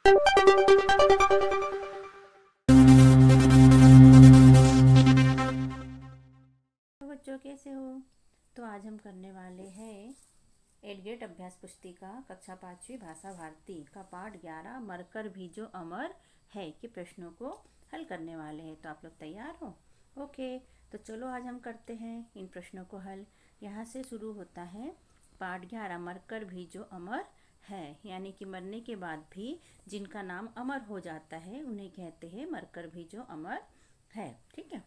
तो बच्चों कैसे हो। तो आज हम करने वाले हैं 8 ग्रेड अभ्यास पुस्तिका कक्षा 5वीं भाषा भारती का पाठ 11 मरकर भी जो अमर है के प्रश्नों को हल करने वाले हैं। तो आप लोग तैयार हो? ओके, तो चलो आज हम करते हैं इन प्रश्नों को हल। यहाँ से शुरू होता है पाठ 11 मरकर भी जो अमर है, यानी कि मरने के बाद भी जिनका नाम अमर हो जाता है उन्हें कहते हैं मरकर भी जो अमर है। ठीक है,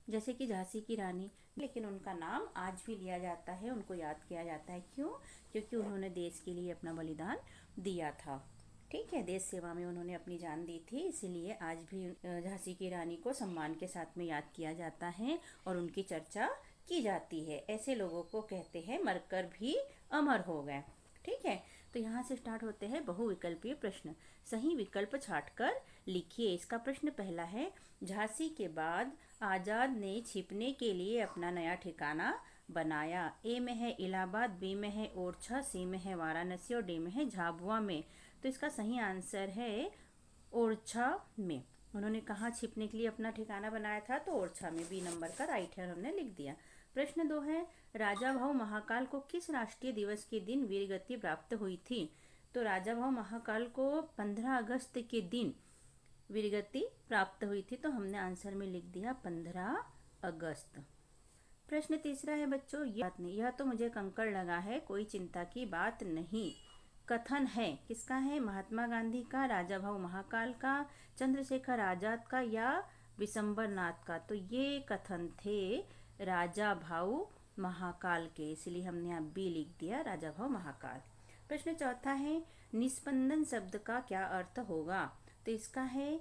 जैसे कि झांसी की रानी, लेकिन उनका नाम आज भी लिया जाता है, उनको याद किया जाता है। क्यों? क्योंकि उन्होंने देश के लिए अपना बलिदान दिया था। ठीक है, देश सेवा में उन्होंने अपनी जान दी थी, इसीलिए आज भी झांसी की रानी को सम्मान के साथ में याद किया जाता है और उनकी चर्चा की जाती है। ऐसे लोगों को कहते हैं मरकर भी अमर हो गए। ठीक है, तो यहाँ से स्टार्ट होते हैं बहुविकल्पीय प्रश्न। सही विकल्प छांटकर लिखिए। इसका प्रश्न पहला है, झांसी के बाद आजाद ने छिपने के लिए अपना नया ठिकाना बनाया। ए में है इलाहाबाद, बी में है ओरछा, सी में है वाराणसी और डी में है झाबुआ में। तो इसका सही आंसर है ओरछा में। उन्होंने कहाँ छिपने के लिए अपना ठिकाना बनाया था? तो ओरछा में। बी नंबर का राइट है, हमने लिख दिया। प्रश्न 2 है, राजा भाऊ महाकाल को किस राष्ट्रीय दिवस के दिन वीरगति प्राप्त हुई थी? तो राजा भाऊ महाकाल को 15 अगस्त के दिन वीरगति प्राप्त हुई थी। तो हमने आंसर में लिख दिया 15 अगस्त। प्रश्न तीसरा है बच्चों, यह तो मुझे कंकड़ लगा है, कोई चिंता की बात नहीं। कथन है किसका है? महात्मा गांधी का, राजा भाऊ महाकाल का, चंद्रशेखर आजाद का या विशंबर नाथ का? तो ये कथन थे राजा भाऊ महाकाल के, इसलिए हमने यहाँ बी लिख दिया, राजा भाऊ महाकाल। प्रश्न चौथा है, निस्पंदन शब्द का क्या अर्थ होगा? तो इसका है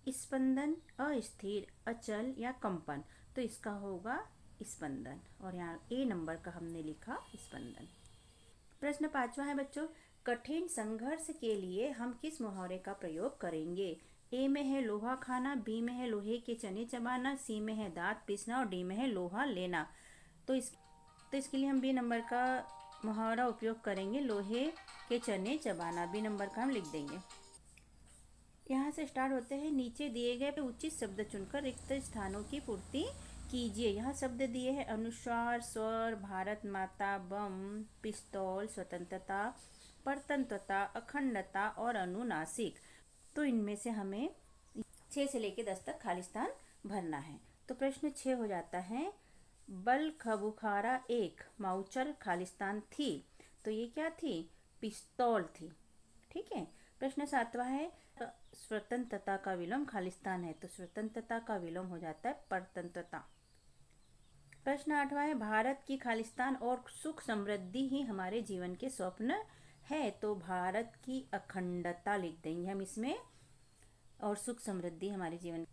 स्पंदन, अस्थिर, अचल या कंपन। तो इसका होगा स्पंदन, और यहाँ ए नंबर का हमने लिखा स्पंदन। प्रश्न 5वां है बच्चों, कठिन संघर्ष के लिए हम किस मुहावरे का प्रयोग करेंगे? ए में है लोहा खाना, बी में है लोहे के चने चबाना, सी में है दांत पीसना और डी में है लोहा लेना। तो इसके लिए हम बी नंबर का मुहावरा उपयोग करेंगे, लोहे के चने चबाना। बी नंबर का हम लिख देंगे। यहाँ से स्टार्ट होते हैं, नीचे दिए गए उचित शब्द चुनकर रिक्त स्थानों की पूर्ति कीजिए। यहाँ शब्द दिए हैं अनुस्वार, स्वर, भारत माता, बम, पिस्तौल, स्वतंत्रता, परतंत्रता, अखंडता और अनुनासिक। तो इनमें से हमें 6 से लेकर 10 तक खाली स्थान भरना है। तो प्रश्न 6 हो जाता है, बल खबुखारा एक माउचर खालिस्तान थी। तो ये क्या थी? पिस्तौल थी। ठीक है। प्रश्न 7वां है, स्वतंत्रता का विलोम खालिस्तान है। तो स्वतंत्रता का विलोम हो जाता है परतंत्रता। प्रश्न 8वां है, भारत की खालिस्तान और सुख समृद्धि ही हमारे जीवन के स्वप्न है। तो भारत की अखंडता लिख देंगे हम इसमें, और सुख समृद्धि हमारे जीवन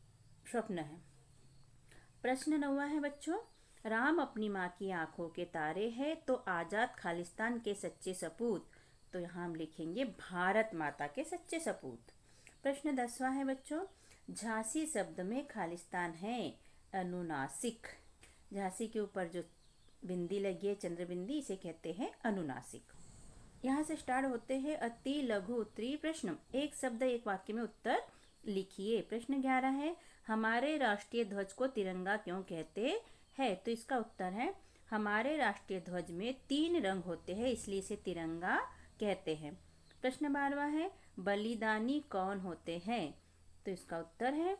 स्वप्न है। प्रश्न 9वां है बच्चों, राम अपनी माँ की आंखों के तारे है तो आजाद खालिस्तान के सच्चे सपूत। तो यहाँ हम लिखेंगे भारत माता के सच्चे सपूत। प्रश्न 10वां है बच्चों, झांसी शब्द में खालिस्तान है अनुनासिक। झांसी के ऊपर जो बिंदी लगी है, चंद्र बिंदी, इसे कहते हैं अनुनासिक। यहाँ से स्टार्ट होते हैं अति लघु उत्तरीय प्रश्न। एक शब्द एक वाक्य में उत्तर लिखिए। प्रश्न 11 है, हमारे राष्ट्रीय ध्वज को तिरंगा क्यों कहते हैं? तो इसका उत्तर है, हमारे राष्ट्रीय ध्वज में 3 रंग होते हैं, इसलिए इसे तिरंगा कहते हैं। प्रश्न 12वां है, बलिदानी कौन होते हैं? तो इसका उत्तर है,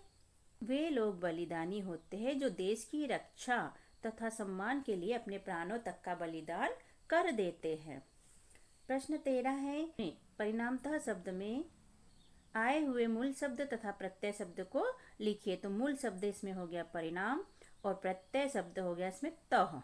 वे लोग बलिदानी होते हैं जो देश की रक्षा तथा सम्मान के लिए अपने प्राणों तक का बलिदान कर देते हैं। प्रश्न 13 है, परिणामतः शब्द में आए हुए मूल शब्द तथा प्रत्यय शब्द को लिखिए। तो मूल शब्द इसमें हो गया परिणाम और प्रत्यय शब्द हो गया इसमें तह।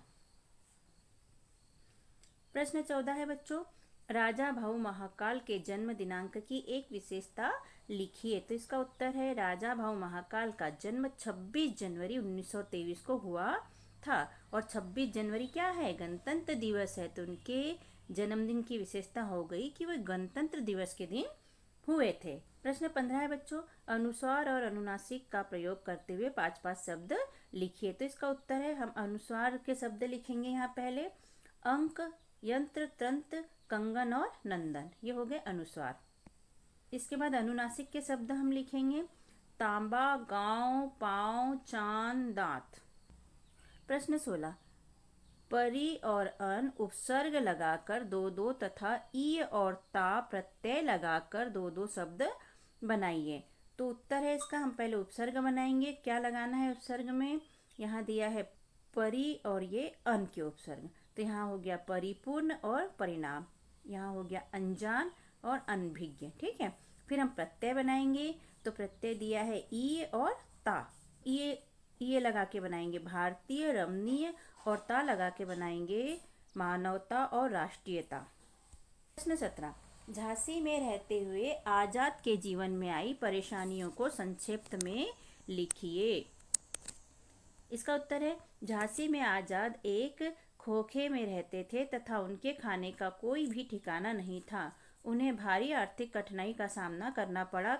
प्रश्न 14 है बच्चों, राजा भाऊ महाकाल के जन्म दिनांक की एक विशेषता लिखिए। तो इसका उत्तर है, राजा भाऊ महाकाल का जन्म 26 जनवरी 1923 को हुआ था। और 26 जनवरी क्या है? गणतंत्र दिवस है। तो उनके जन्मदिन की विशेषता हो गई कि वे गणतंत्र दिवस के दिन हुए थे। प्रश्न 15 है बच्चों, अनुस्वार और अनुनासिक का प्रयोग करते हुए 5 शब्द लिखिए। तो इसका उत्तर है, हम अनुस्वार के शब्द लिखेंगे यहाँ पहले, अंक, यंत्र, तंत्र, कंगन और नंदन। ये हो गए अनुस्वार। इसके बाद अनुनासिक के शब्द हम लिखेंगे। तांबा, गांव, पांव, चांद, दांत। प्रश्न 16, परी और अन उपसर्ग लगाकर दो दो तथा ई और ता प्रत्यय लगाकर दो दो शब्द बनाइए। तो उत्तर है इसका, हम पहले उपसर्ग बनाएंगे। क्या लगाना है उपसर्ग में? यहाँ दिया है परी और ये अन के उपसर्ग, तो यहाँ हो गया परिपूर्ण और परिणाम, यहाँ हो गया अनजान और अनभिज्ञ। ठीक है, फिर हम प्रत्यय बनाएंगे। तो प्रत्यय दिया है ई और ता, ये लगा के बनाएंगे भारतीय, रमणीय, और ता लगा के बनाएंगे मानवता और राष्ट्रीयता। प्रश्न 17, झांसी में रहते हुए आजाद के जीवन में आई परेशानियों को संक्षिप्त में लिखिए। इसका उत्तर है, झांसी में आजाद एक खोखे में रहते थे तथा उनके खाने का कोई भी ठिकाना नहीं था। उन्हें भारी आर्थिक कठिनाई का सामना करना पड़ा।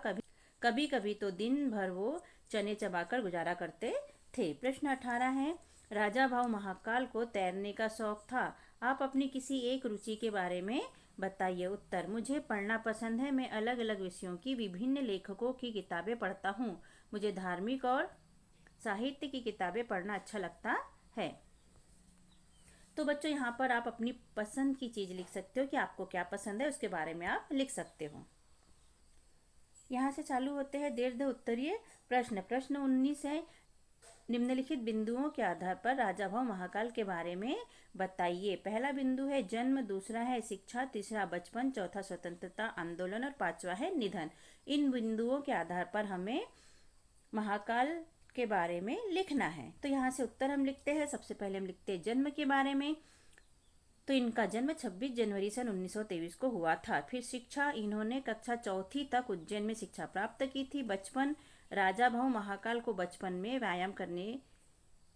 कभी कभी तो दिन भर वो चने चबाकर गुजारा करते थे। प्रश्न 18 है, राजा भाव महाकाल को तैरने का शौक था। आप अपनी किसी एक रुचि के बारे में बताइए। उत्तर, मुझे पढ़ना पसंद है। मैं अलग अलग विषयों की विभिन्न लेखकों की किताबें पढ़ता हूँ। मुझे धार्मिक और साहित्य की किताबें पढ़ना अच्छा लगता है। तो बच्चों, यहाँ पर आप अपनी पसंद की चीज़ लिख सकते हो कि आपको क्या पसंद है, उसके बारे में आप लिख सकते हो। यहाँ से चालू होते हैं दीर्घ उत्तरीय प्रश्न। प्रश्न 19 है, निम्नलिखित बिंदुओं के आधार पर राजा भाव महाकाल के बारे में बताइए। पहला बिंदु है जन्म, दूसरा है शिक्षा, तीसरा बचपन, चौथा स्वतंत्रता आंदोलन और पांचवा है निधन। इन बिंदुओं के आधार पर हमें महाकाल के बारे में लिखना है। तो यहाँ से उत्तर हम लिखते हैं। सबसे पहले हम लिखते हैं जन्म के बारे में। तो इनका जन्म 26 जनवरी सन 1923 को हुआ था। फिर शिक्षा, इन्होंने कक्षा चौथी तक उज्जैन में शिक्षा प्राप्त की थी। बचपन, राजा भाव महाकाल को बचपन में व्यायाम करने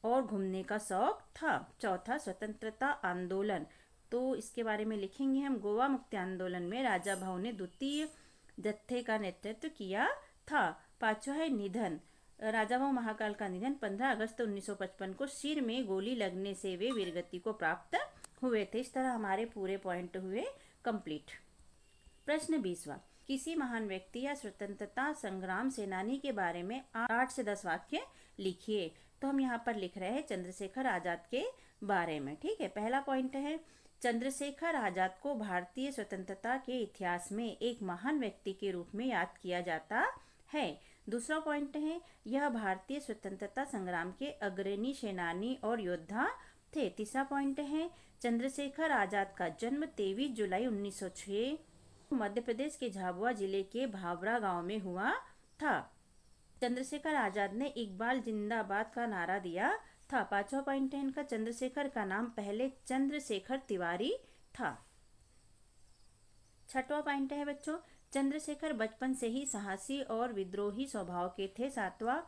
और घूमने का शौक था। चौथा स्वतंत्रता आंदोलन, तो इसके बारे में लिखेंगे हम। गोवा मुक्ति आंदोलन में राजा भाव ने द्वितीय जत्थे का नेतृत्व किया था। पांचवा है निधन, राजा भाव महाकाल का निधन 15 अगस्त 1955 को सिर में गोली लगने से वे वीरगति को प्राप्त हुए थे। इस तरह हमारे पूरे पॉइंट हुए कंप्लीट। प्रश्न 20वां, किसी महान व्यक्ति या स्वतंत्रता संग्राम सेनानी के बारे में 8 से 10 वाक्य लिखिए। तो हम यहाँ पर लिख रहे हैं चंद्रशेखर आजाद के बारे में। ठीक है, पहला पॉइंट है, चंद्रशेखर आजाद को भारतीय स्वतंत्रता के इतिहास में एक महान व्यक्ति के रूप में याद किया जाता है। दूसरा पॉइंट है, यह भारतीय स्वतंत्रता संग्राम के अग्रणी सेनानी और योद्धा थे। तीसरा पॉइंट है, चंद्रशेखर आजाद का जन्म 23 जुलाई 1906 मध्य प्रदेश के झाबुआ जिले के भावरा गांव में हुआ था। चंद्रशेखर आजाद ने इकबाल जिंदाबाद का नारा दिया था। पांचवा पॉइंट है इनका, चंद्रशेखर का नाम पहले चंद्रशेखर तिवारी था। छठवां पॉइंट है बच्चों, चंद्रशेखर बचपन से ही साहसी और विद्रोही स्वभाव के थे। सातवां,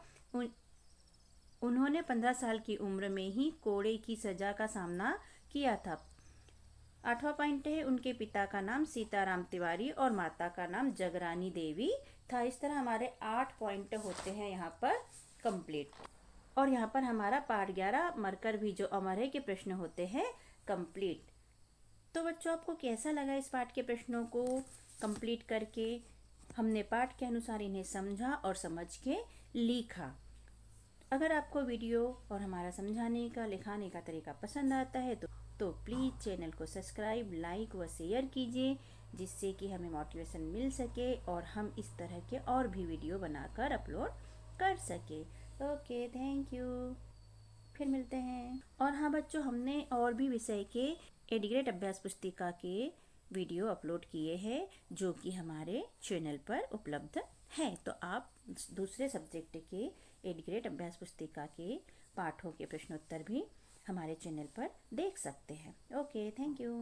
उन्होंने 15 साल की उम्र में ही कोड़े की सजा का सामना किया था। आठवां पॉइंट है, उनके पिता का नाम सीताराम तिवारी और माता का नाम जगरानी देवी था। इस तरह हमारे 8 पॉइंट होते हैं यहाँ पर कंप्लीट। और यहाँ पर हमारा पाठ 11 मरकर भी जो अमर है के प्रश्न होते हैं कंप्लीट। तो बच्चों, आपको कैसा लगा इस पाठ के प्रश्नों को कंप्लीट करके? हमने पाठ के अनुसार इन्हें समझा और समझ के लिखा। अगर आपको वीडियो और हमारा समझाने का, लिखाने का तरीका पसंद आता है तो प्लीज़ चैनल को सब्सक्राइब, लाइक व शेयर कीजिए, जिससे कि हमें मोटिवेशन मिल सके और हम इस तरह के और भी वीडियो बनाकर अपलोड कर सके। ओके, थैंक यू, फिर मिलते हैं। और हाँ बच्चों, हमने और भी विषय के एडग्रेड अभ्यास पुस्तिका के वीडियो अपलोड किए हैं जो कि हमारे चैनल पर उपलब्ध हैं। तो आप दूसरे सब्जेक्ट के एडग्रेड अभ्यास पुस्तिका के पाठों के प्रश्नोत्तर भी हमारे चैनल पर देख सकते हैं। Okay, thank you.